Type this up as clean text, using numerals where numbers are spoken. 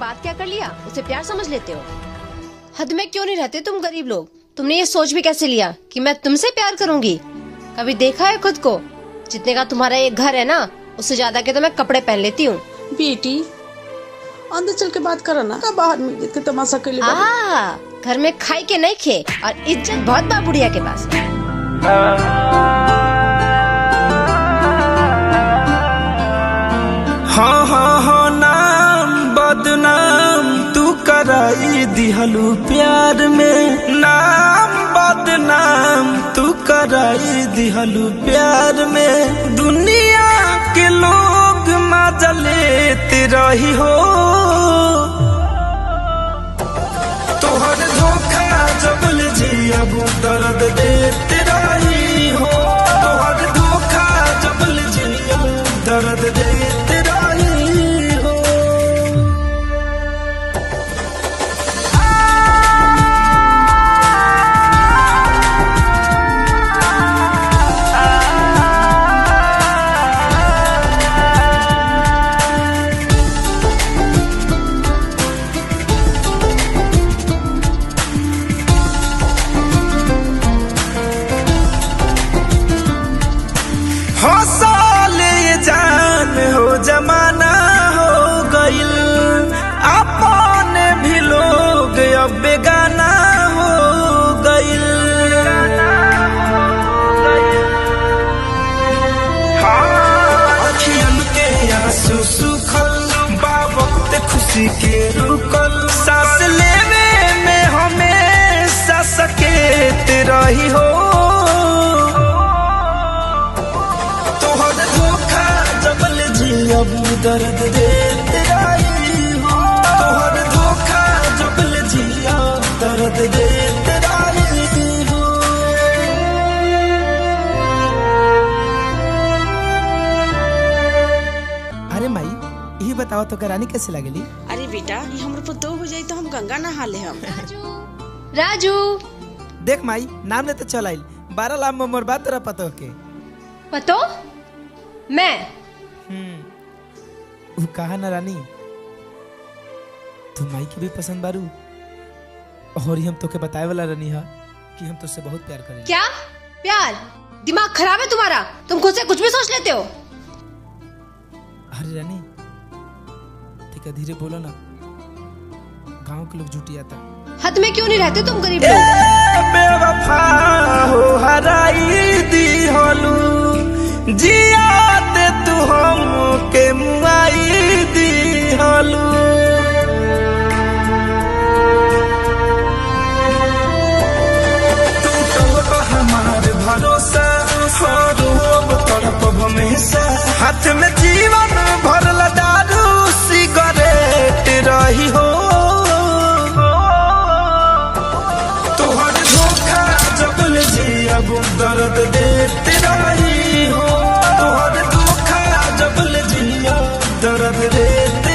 बात क्या कर लिया उसे प्यार समझ लेते हो। हद में क्यों नहीं रहते तुम गरीब लोग। तुमने ये सोच भी कैसे लिया कि मैं तुमसे प्यार करूंगी। कभी देखा है खुद को? जितने का तुम्हारा ये घर है ना, उससे ज्यादा के तो मैं कपड़े पहन लेती हूँ। बेटी अंदर चल के बात करो ना, बाहर में देख के तमाशा कर ले। घर में खाई के नहीं खे और इज्जत बहुत बा बुढ़िया के पास। हाँ हाँ हाँ नाम बदनाम तू कराई दिहलू प्यार में, नाम बदनाम तू कराई दिहलू प्यार में। दुनिया के लोग मजा लेते रही हो, तोहर धोखा जबल जी अब दर्द देते रही हो, तोहर धोखा जबल जी अब दर्द देते रही हो। जमाना हो गइल अपन भी लोग अब बेगाना हो गइल। अखियन के आंसू सुखल बा वक्त खुशी के रुकल, सांस लेवे में हमेशा सकेत रही हो, अब दर्द देते रही हो, तोहर धोखा जबल जिया दर्द देते रही हो। अरे माई यही बताओ तो करानी कैसे लगेली? अरे बेटा ये हमरे पर दो हो जाई तो हम गंगा नहा ले। हम राजू देख माई नाम ले तो चल आइल 12 लाख में मोर बात तेरा पतो के पतो मैं वो कहा ना रानी, तू माई की भी पसंद बारू और हम तो के बताए वाला रानी है कि हम तुझसे बहुत प्यार करें। क्या प्यार? दिमाग खराब है तुम्हारा, तुम खुद से कुछ भी सोच लेते हो। अरे रानी ठीक है धीरे बोलो ना, गांव के लोग झूठी आता। हद में क्यों नहीं रहते तुम गरीब लोग। बेवफा हो हराई दी होलू जियाते तू हम के मुआई दी होलू। तू हमार भरोसा रोब तड़प हमेशा, हाथ में जीवन भर दारू सिगरेट रही हो, तोहर धोखा जबल जी अब दर्द देते रही हो, तोहर धोखा जबल जिया दर्द देते